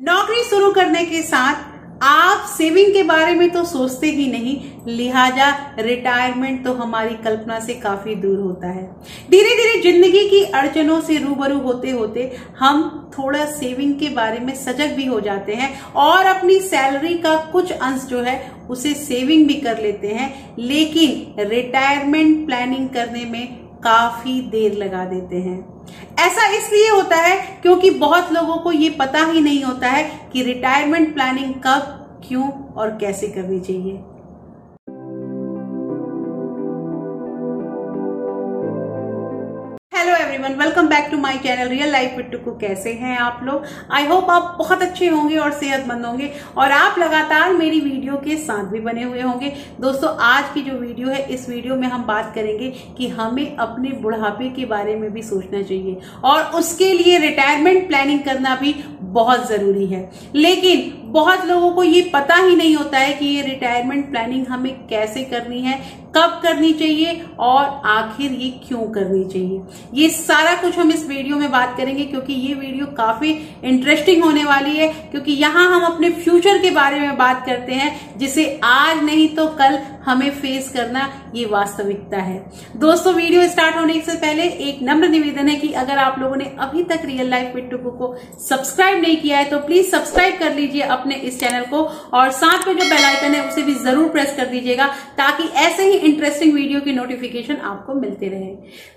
नौकरी शुरू करने के साथ आप सेविंग के बारे में तो सोचते ही नहीं, लिहाजा रिटायरमेंट तो हमारी कल्पना से काफी दूर होता है। धीरे धीरे जिंदगी की अड़चनों से रूबरू होते होते हम थोड़ा सेविंग के बारे में सजग भी हो जाते हैं और अपनी सैलरी का कुछ अंश जो है उसे सेविंग भी कर लेते हैं, लेकिन रिटायरमेंट प्लानिंग करने में काफी देर लगा देते हैं। ऐसा इसलिए होता है क्योंकि बहुत लोगों को ये पता ही नहीं होता है कि रिटायरमेंट प्लानिंग कब, क्यों और कैसे करनी चाहिए। Hello everyone, welcome back to my channel real life with Tuku. कैसे हैं आप लोग? आई होप आप बहुत अच्छे होंगे और सेहतमंद होंगे और आप लगातार मेरी वीडियो के साथ भी बने हुए होंगे। दोस्तों, आज की जो वीडियो है, इस वीडियो में हम बात करेंगे कि हमें अपने बुढ़ापे के बारे में भी सोचना चाहिए और उसके लिए रिटायरमेंट प्लानिंग करना भी बहुत जरूरी है। लेकिन बहुत लोगों को ये पता ही नहीं होता है कि ये रिटायरमेंट प्लानिंग हमें कैसे करनी है, कब करनी चाहिए और आखिर ये क्यों करनी चाहिए। ये सारा कुछ हम इस वीडियो में बात करेंगे क्योंकि ये वीडियो काफी इंटरेस्टिंग होने वाली है, क्योंकि यहाँ हम अपने फ्यूचर के बारे में बात करते हैं जिसे आज नहीं तो कल हमें फेस करना ये वास्तविकता है। दोस्तों, वीडियो स्टार्ट होने से पहले एक नम्र निवेदन है कि अगर आप लोगों ने अभी तक रियल लाइफ विद टुकू को सब्सक्राइब नहीं किया है तो प्लीज सब्सक्राइब कर लीजिए अपने इस चैनल को और साथ में जो बेल आइकन है उसे भी जरूर प्रेस कर दीजिएगा ताकि ऐसे ही इंटरेस्टिंग वीडियो की नोटिफिकेशन आपको मिलते रहे।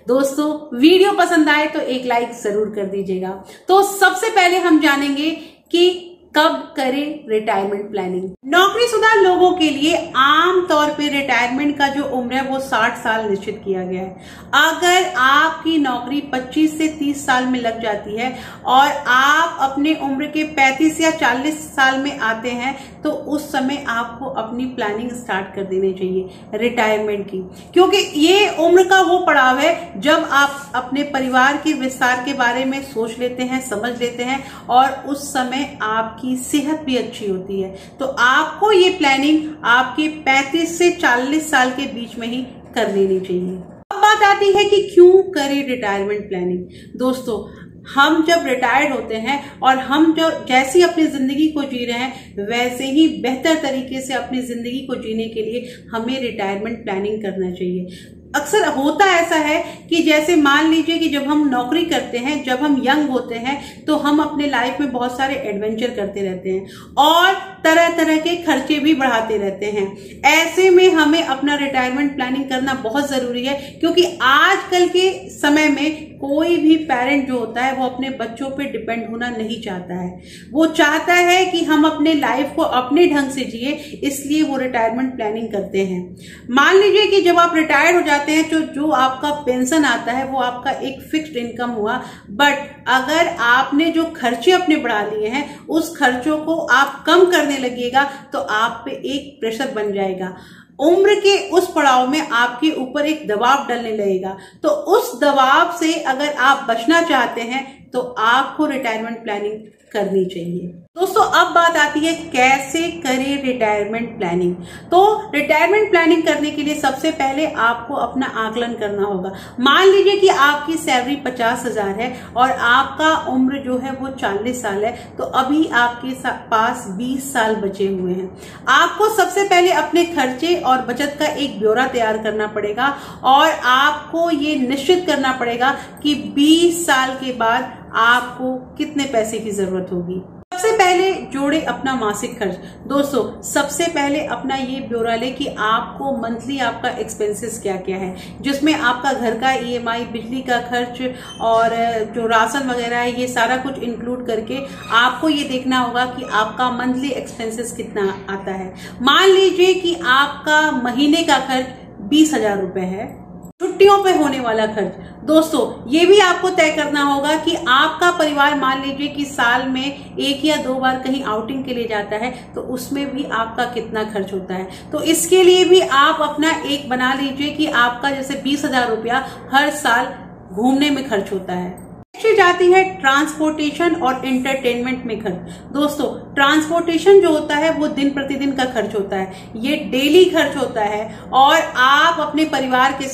दोस्तों, वीडियो पसंद आए तो एक लाइक जरूर कर दीजिएगा। तो सबसे पहले हम जानेंगे कि कब करें रिटायरमेंट प्लानिंग। नौकरीशुदा लोगों के लिए आम तौर पे रिटायरमेंट का जो उम्र है वो 60 साल निश्चित किया गया है। अगर आपकी नौकरी 25 से 30 साल में लग जाती है और आप अपने उम्र के 35 या 40 साल में आते हैं तो उस समय आपको अपनी प्लानिंग स्टार्ट कर देनी चाहिए रिटायरमेंट की, क्योंकि ये उम्र का वो पड़ाव है जब आप अपने परिवार के विस्तार के बारे में सोच लेते हैं, समझ लेते हैं और उस समय आपकी सेहत भी अच्छी होती है। तो आपको ये प्लानिंग आपके 35 से 40 साल के बीच में ही कर लेनी चाहिए। अब बात आती है कि क्यों करें रिटायरमेंट प्लानिंग। दोस्तों, हम जब रिटायर्ड होते हैं और हम जो जैसी अपनी जिंदगी को जी रहे हैं वैसे ही बेहतर तरीके से अपनी जिंदगी को जीने के लिए हमें रिटायरमेंट प्लानिंग करना चाहिए। अक्सर होता ऐसा है कि जैसे मान लीजिए कि जब हम नौकरी करते हैं, जब हम यंग होते हैं तो हम अपने लाइफ में बहुत सारे एडवेंचर करते रहते हैं और तरह तरह के खर्चे भी बढ़ाते रहते हैं। ऐसे में हमें अपना रिटायरमेंट प्लानिंग करना बहुत जरूरी है, क्योंकि आजकल के समय में कोई भी पेरेंट जो होता है वो अपने बच्चों पे डिपेंड होना नहीं चाहता है। वो चाहता है कि हम अपने लाइफ को अपने ढंग से जिए, इसलिए वो रिटायरमेंट प्लानिंग करते हैं। मान लीजिए कि जब आप रिटायर हो जाते हैं तो जो आपका पेंशन आता है वो आपका एक फिक्स्ड इनकम हुआ, बट अगर आपने जो खर्चे अपने बढ़ा लिए हैं उस खर्चों को आप कम करने लगिएगा तो आप पे एक प्रेशर बन जाएगा। उम्र के उस पड़ाव में आपके ऊपर एक दबाव डलने लगेगा। तो उस दबाव से अगर आप बचना चाहते हैं तो आपको रिटायरमेंट प्लानिंग करनी चाहिए। दोस्तों, अब बात आती है कैसे करें रिटायरमेंट प्लानिंग। तो रिटायरमेंट प्लानिंग करने के लिए सबसे पहले आपको अपना आकलन करना होगा। मान लीजिए कि आपकी सैलरी 50,000 है और आपका उम्र जो है वो 40 साल है, तो अभी आपके पास 20 साल बचे हुए हैं। आपको सबसे पहले अपने खर्चे और बचत का एक ब्यौरा तैयार करना पड़ेगा और आपको ये निश्चित करना पड़ेगा कि 20 साल के बाद आपको कितने पैसे की जरूरत होगी। सबसे पहले जोड़े अपना मासिक खर्च। दोस्तों, सबसे पहले अपना ये ब्यौरा ले कि आपको मंथली आपका एक्सपेंसेस क्या क्या है, जिसमें आपका घर का EMI, बिजली का खर्च और जो राशन वगैरह है, ये सारा कुछ इंक्लूड करके आपको ये देखना होगा कि आपका मंथली एक्सपेंसेस कितना आता है। मान लीजिए कि आपका महीने का खर्च 20,000 रुपए है। छुट्टियों पे होने वाला खर्च, दोस्तों ये भी आपको तय करना होगा कि आपका परिवार मान लीजिए कि साल में 1 या 2 बार कहीं आउटिंग के लिए जाता है तो उसमें भी आपका कितना खर्च होता है। तो इसके लिए भी आप अपना एक बना लीजिए कि आपका जैसे 20,000 रुपया हर साल घूमने में खर्च होता है। जाती है ट्रांसपोर्टेशन और एंटरटेनमेंट में खर्च। दोस्तों, ट्रांसपोर्टेशन जो होता है वो दिन प्रतिदिन का खर्च होता है, ये डेली खर्च होता है और आप अपने परिवार के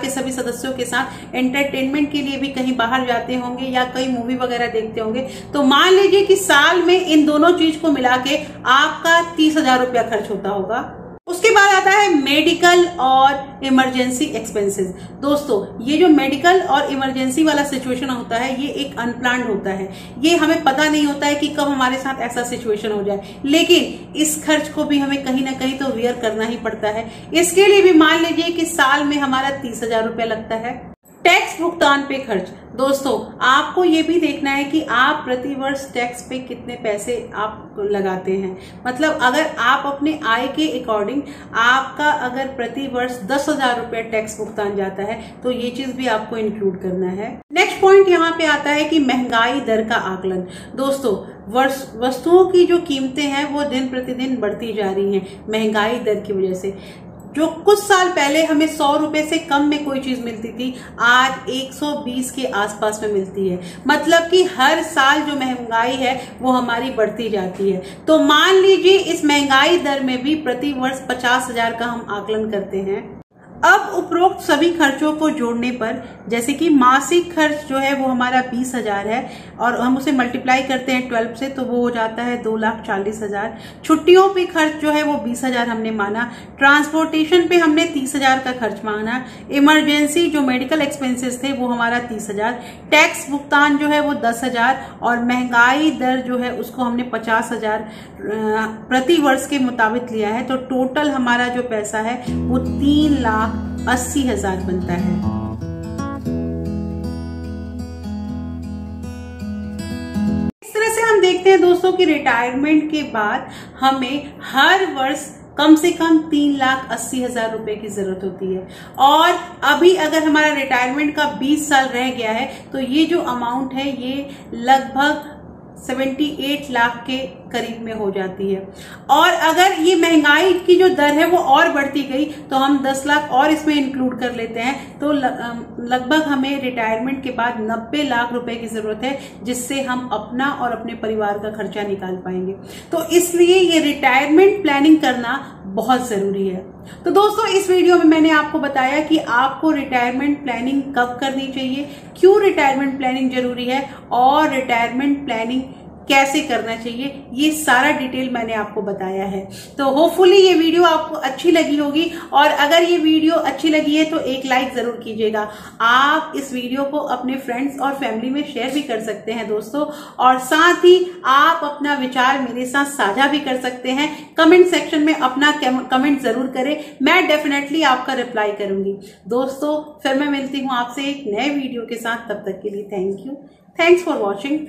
सभी सदस्यों के साथ एंटरटेनमेंट के लिए भी कहीं बाहर जाते होंगे या कई मूवी वगैरह देखते होंगे। तो मान लीजिए कि साल में इन दोनों चीज को मिला के आपका 30,000 रुपया खर्च होता होगा। उसके बाद आता है मेडिकल और इमरजेंसी एक्सपेंसेस। दोस्तों, ये जो मेडिकल और इमरजेंसी वाला सिचुएशन होता है ये एक अनप्लान्ड होता है, ये हमें पता नहीं होता है कि कब हमारे साथ ऐसा सिचुएशन हो जाए, लेकिन इस खर्च को भी हमें कहीं ना कहीं तो वियर करना ही पड़ता है। इसके लिए भी मान लीजिए कि साल में हमारा 30,000 रुपया लगता है। टैक्स भुगतान पे खर्च। दोस्तों, आपको ये भी देखना है कि आप प्रति वर्ष टैक्स पे कितने पैसे आप लगाते हैं। मतलब अगर आप अपने आय के अकॉर्डिंग आपका अगर प्रति वर्ष 10,000 रुपया टैक्स भुगतान जाता है तो ये चीज भी आपको इंक्लूड करना है। नेक्स्ट पॉइंट यहाँ पे आता है कि महंगाई दर का आकलन। दोस्तों, वस्तुओं की जो कीमतें हैं वो दिन प्रतिदिन बढ़ती जा रही हैं महंगाई दर की वजह से। जो कुछ साल पहले हमें 100 रुपए से कम में कोई चीज मिलती थी, आज 120 के आसपास में मिलती है। मतलब कि हर साल जो महंगाई है वो हमारी बढ़ती जाती है। तो मान लीजिए इस महंगाई दर में भी प्रति वर्ष 50,000 का हम आकलन करते हैं। अब उपरोक्त सभी खर्चों को जोड़ने पर, जैसे कि मासिक खर्च जो है वो हमारा 20,000 है और हम उसे मल्टीप्लाई करते हैं 12 से तो वो हो जाता है 2,40,000। छुट्टियों पे खर्च जो है वो 20,000 हमने माना। ट्रांसपोर्टेशन पे हमने 30,000 का खर्च माना। इमरजेंसी जो मेडिकल एक्सपेंसेस थे वो हमारा 30,000। टैक्स भुगतान जो है वो 10,000 और महंगाई दर जो है उसको हमने 50,000 प्रति वर्ष के मुताबिक लिया है। तो टोटल हमारा जो पैसा है वो 3,80,000 बनता है। इस तरह से हम देखते हैं दोस्तों कि रिटायरमेंट के बाद हमें हर वर्ष कम से कम 3,80,000 रुपए की जरूरत होती है। और अभी अगर हमारा रिटायरमेंट का 20 साल रह गया है तो ये जो अमाउंट है ये लगभग 78 लाख के करीब में हो जाती है। और अगर ये महंगाई की जो दर है वो और बढ़ती गई तो हम 10 लाख और इसमें इंक्लूड कर लेते हैं तो लगभग हमें रिटायरमेंट के बाद 90 लाख रुपए की जरूरत है, जिससे हम अपना और अपने परिवार का खर्चा निकाल पाएंगे। तो इसलिए ये रिटायरमेंट प्लानिंग करना बहुत जरूरी है। तो दोस्तों, इस वीडियो में मैंने आपको बताया कि आपको रिटायरमेंट प्लानिंग कब करनी चाहिए, क्यों रिटायरमेंट प्लानिंग जरूरी है और रिटायरमेंट प्लानिंग कैसे करना चाहिए, ये सारा डिटेल मैंने आपको बताया है। तो होपफुली ये वीडियो आपको अच्छी लगी होगी और अगर ये वीडियो अच्छी लगी है तो एक लाइक जरूर कीजिएगा। आप इस वीडियो को अपने फ्रेंड्स और फैमिली में शेयर भी कर सकते हैं दोस्तों, और साथ ही आप अपना विचार मेरे साथ साझा भी कर सकते हैं। कमेंट सेक्शन में अपना कमेंट जरूर करें, मैं डेफिनेटली आपका रिप्लाई करूंगी। दोस्तों, फिर मैं मिलती हूँ आपसे एक नए वीडियो के साथ, तब तक के लिए thank you, thanks for watching.